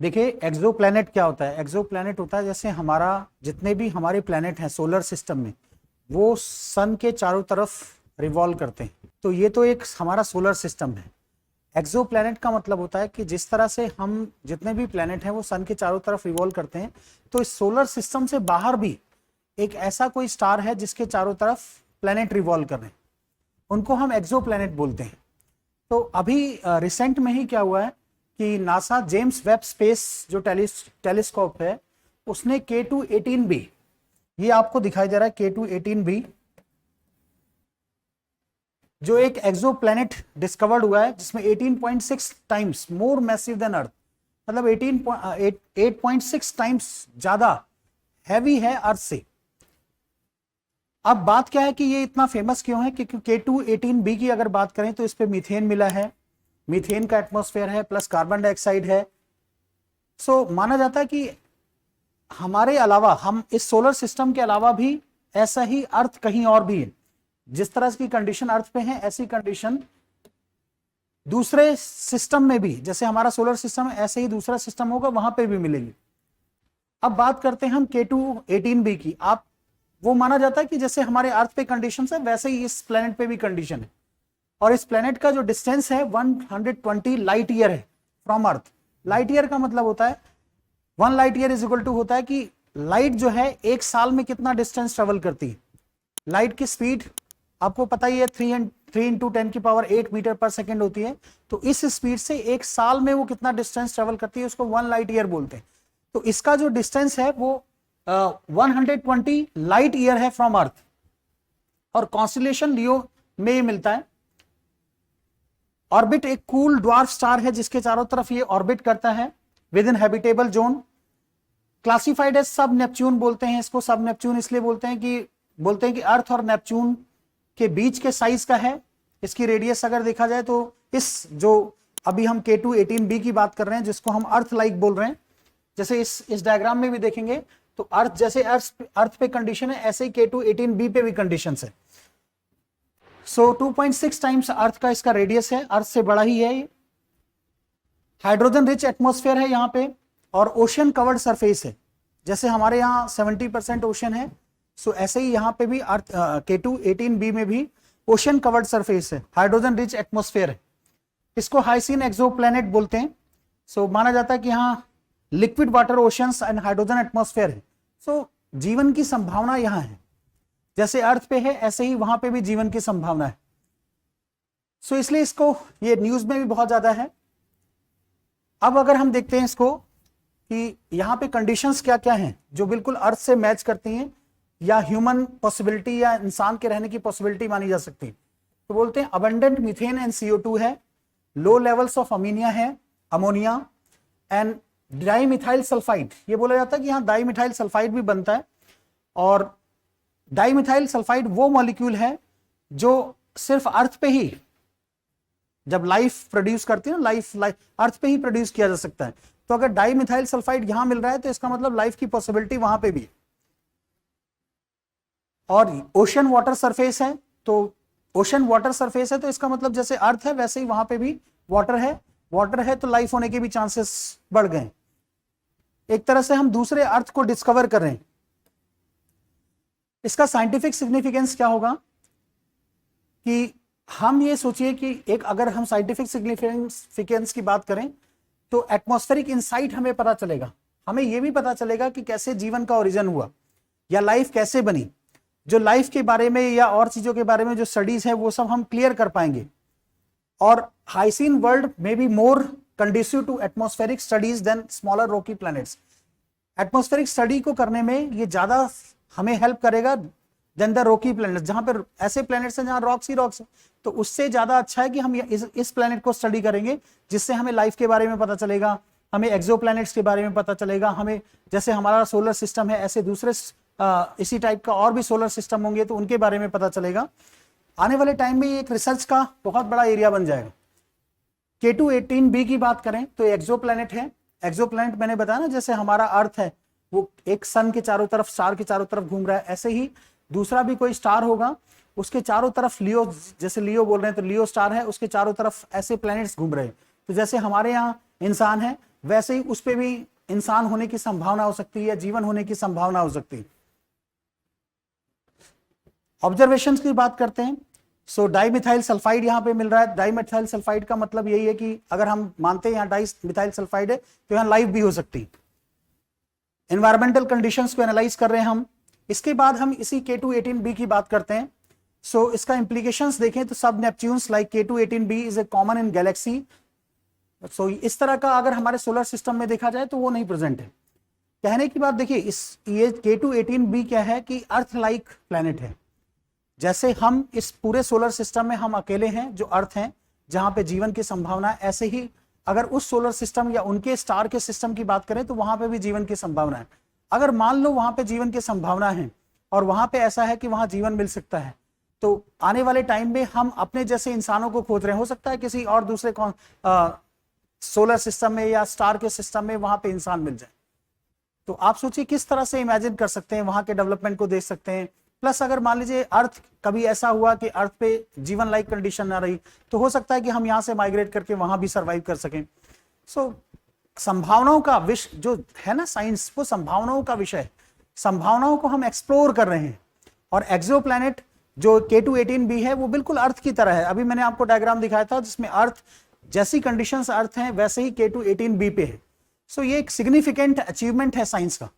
देखिए एक्सो प्लैनेट क्या होता है। एक्सो प्लैनेट होता है जैसे हमारा जितने भी हमारे प्लैनेट हैं सोलर सिस्टम में वो सन के चारों तरफ रिवॉल्व करते हैं, तो ये तो एक हमारा सोलर सिस्टम है। एक्सो प्लैनेट का मतलब होता है कि जिस तरह से हम जितने भी प्लैनेट हैं वो सन के चारों तरफ रिवॉल्व करते हैं, तो इस सोलर सिस्टम से बाहर भी एक ऐसा कोई स्टार है जिसके चारों तरफ प्लैनेट रिवॉल्व कर रहे हैं, उनको हम एक्सो प्लैनेट बोलते हैं। तो अभी रिसेंट में ही क्या हुआ है कि नासा जेम्स वेब स्पेस जो टेलीस्कोप है उसने K2-18b, ये आपको दिखाई दे रहा है K2-18b, जो एक एक्सो प्लैनेट डिस्कवर्ड हुआ है जिसमें 18.6 टाइम्स मोर मैसिव देन अर्थ, मतलब 8.6 टाइम्स ज्यादा हैवी है अर्थ से। अब बात क्या है कि ये इतना फेमस क्यों है, क्योंकि K2-18b की अगर बात करें तो इस पे मीथेन मिला है, मीथेन का एटमॉस्फेयर है प्लस कार्बन डाइऑक्साइड है। सो माना जाता है कि हमारे अलावा हम इस सोलर सिस्टम के अलावा भी ऐसा ही अर्थ कहीं और भी है, जिस तरह की कंडीशन अर्थ पे है ऐसी कंडीशन दूसरे सिस्टम में भी, जैसे हमारा सोलर सिस्टम है ऐसे ही दूसरा सिस्टम होगा वहां पे भी मिलेगी। अब बात करते हैं हम K2-18b की। आप वो माना जाता है कि जैसे हमारे अर्थ पे कंडीशन है वैसे ही इस प्लेनेट पे भी कंडीशन है, और इस प्लेनेट का जो डिस्टेंस है 120 लाइट ईयर है फ्रॉम अर्थ। लाइट ईयर का मतलब होता है 1 light year is equal to होता है कि लाइट जो है एक साल में कितना डिस्टेंस ट्रेवल करती है। लाइट की स्पीड आपको पता ही है 3 × 10⁸ मीटर पर सेकेंड होती है, तो इस स्पीड से एक साल में वो कितना डिस्टेंस ट्रेवल करती है उसको 1 लाइट ईयर बोलते हैं। तो इसका जो डिस्टेंस है वो 120 लाइट ईयर है फ्रॉम अर्थ, और कॉन्स्टेलेशन लियो में मिलता है। ऑर्बिट एक कूल ड्वार्फ स्टार है जिसके चारों तरफ ये ऑर्बिट करता है within habitable zone. Classified as sub Neptune बोलते हैं इसको। सब नेपच्यून इसलिए बोलते हैं कि अर्थ और नेपच्यून के बीच के साइज का है। इसकी रेडियस अगर देखा जाए तो इस जो अभी हम K2-18b की बात कर रहे हैं जिसको हम अर्थ लाइक बोल रहे हैं, जैसे इस डायग्राम में भी देखेंगे तो अर्थ जैसे अर्थ पे कंडीशन है ऐसे ही K2-18b पे भी कंडीशन है। सो 2.6 टाइम्स अर्थ का इसका रेडियस है, अर्थ से बड़ा ही है ये। हाइड्रोजन रिच एटमॉस्फेयर है यहाँ पे, और ओशन कवर्ड सरफेस है। जैसे हमारे यहाँ 70% ओशन है, सो ऐसे ही यहाँ पे भी अर्थ K2-18b में भी ओशन कवर्ड सरफेस है, हाइड्रोजन रिच एटमॉस्फेयर है। इसको हाइसिन एक्सोप्लैनेट बोलते हैं। सो माना जाता है कि यहाँ liquid water oceans and hydrogen atmosphere है। सो जीवन की संभावना यहाँ है, जैसे अर्थ पे है ऐसे ही वहां पे भी जीवन की संभावना है। सो इसलिए इसको ये न्यूज में भी बहुत ज्यादा है। अब अगर हम देखते हैं इसको कि यहाँ पे कंडीशंस क्या क्या हैं जो बिल्कुल अर्थ से मैच करती हैं या ह्यूमन पॉसिबिलिटी या इंसान के रहने की पॉसिबिलिटी मानी जा सकती है, तो बोलते हैं अबंडेंट मीथेन एंड CO2 है, low levels of ammonia and dimethyl sulphide. ये बोला जाता है कि यहाँ डाइमिथाइल सल्फाइड भी बनता है, और डाइमिथाइल सल्फाइड वो मॉलिक्यूल है जो सिर्फ अर्थ पे ही जब लाइफ प्रोड्यूस करती है ना, लाइफ अर्थ पे ही प्रोड्यूस किया जा सकता है। तो अगर डाइमिथाइल सल्फाइड यहां मिल रहा है तो इसका मतलब लाइफ की पॉसिबिलिटी वहां पे भी है। और ओशन वाटर सरफेस है, तो ओशन वाटर सरफेस है तो इसका मतलब जैसे अर्थ है वैसे ही वहां पे भी वाटर है तो लाइफ होने के भी चांसेस बढ़ गए। एक तरह से हम दूसरे अर्थ को डिस्कवर कर रहे हैं। इसका साइंटिफिक सिग्निफिकेंस क्या होगा कि हम ये सोचिए कि एक अगर हम साइंटिफिक सिग्निफिकेंस की बात करें तो एटमॉस्फेरिक इंसाइट हमें पता चलेगा, हमें यह भी पता चलेगा कि कैसे जीवन का ओरिजिन हुआ या लाइफ कैसे बनी। जो लाइफ के बारे में या और चीजों के बारे में जो स्टडीज है वो सब हम क्लियर कर पाएंगे। और हाइसिन वर्ल्ड में be more conducive to atmospheric studies than smaller rocky planets. Atmospheric study को करने में ये ज्यादा हमें हेल्प करेगा देन द रॉकी प्लैनेट्स, जहां पर ऐसे प्लैनेट्स हैं जहां रॉक्स ही रॉक्स, तो उससे ज्यादा अच्छा है कि हम इस प्लैनेट को स्टडी करेंगे, जिससे हमें लाइफ के बारे में पता चलेगा, हमें एक्सो प्लैनेट्स के बारे में पता चलेगा, हमें जैसे हमारा सोलर सिस्टम है ऐसे दूसरे इसी टाइप का और भी सोलर सिस्टम होंगे तो उनके बारे में पता चलेगा। आने वाले टाइम में ये एक रिसर्च का बहुत बड़ा एरिया बन जाएगा। K2-18b की बात करें तो एक्सो प्लैनेट है। एक्सो प्लैनेट मैंने बताया ना, जैसे हमारा अर्थ है वो एक सन के चारों तरफ, स्टार के चारों तरफ घूम रहा है, ऐसे ही दूसरा भी कोई स्टार होगा उसके चारों तरफ लियो, जैसे लियो बोल रहे हैं तो लियो स्टार है, उसके चारों तरफ ऐसे प्लैनेट्स घूम रहे हैं। तो जैसे हमारे यहाँ इंसान है वैसे ही उस पे भी इंसान होने की संभावना हो सकती है, जीवन होने की संभावना हो सकती है। ऑब्जर्वेशंस की बात करते हैं। सो डाइमिथाइल सल्फाइड यहाँ पे मिल रहा है। डाइमिथाइल सल्फाइड का मतलब यही है कि अगर हम मानते हैं यहाँ डाइमिथाइल सल्फाइड है तो यहाँ लाइफ भी हो सकती है। एनवायरमेंटल कंडीशंस को एनालाइज कर रहे हैं हम। इसके बाद हम इसी K218b की बात करते हैं। सो इसका इंप्लीकेशंस देखें तो सब Neptunes like K218b is a common in galaxy. So इस तरह का अगर हमारे सोलर सिस्टम में देखा जाए तो वो नहीं प्रेजेंट है। कहने की बात देखिए, ये K218b क्या है कि अर्थ लाइक प्लैनेट है। जैसे हम इस पूरे सोलर सिस्टम में हम अकेले हैं जो अर्थ हैं जहां पे जीवन की संभावना है, ऐसे ही अगर उस सोलर सिस्टम या उनके स्टार के सिस्टम की बात करें तो वहां पे भी जीवन की संभावना है। अगर मान लो वहां पे जीवन की संभावना है और वहां पे ऐसा है कि वहां जीवन मिल सकता है, तो आने वाले टाइम में हम अपने जैसे इंसानों को खोज रहे हैं। हो सकता है किसी और दूसरे सोलर सिस्टम में या स्टार के सिस्टम में वहां पे इंसान मिल जाए। तो आप सोचिए किस तरह से इमेजिन कर सकते हैं, वहां के डेवलपमेंट को देख सकते हैं। प्लस अगर मान लीजिए अर्थ कभी ऐसा हुआ कि अर्थ पे जीवन लाइक कंडीशन ना रही तो हो सकता है कि हम यहाँ से माइग्रेट करके वहां भी सरवाइव कर सकें। सो संभावनाओं का विषय जो है ना, साइंस वो संभावनाओं का विषय है। संभावनाओं को हम एक्सप्लोर कर रहे हैं। और एक्सोप्लैनेट जो K218b है वो बिल्कुल अर्थ की तरह है। अभी मैंने आपको डायग्राम दिखाया था जिसमें अर्थ जैसी कंडीशंस अर्थ हैं वैसे ही K218b पे है। सो ये एक सिग्निफिकेंट अचीवमेंट है साइंस का।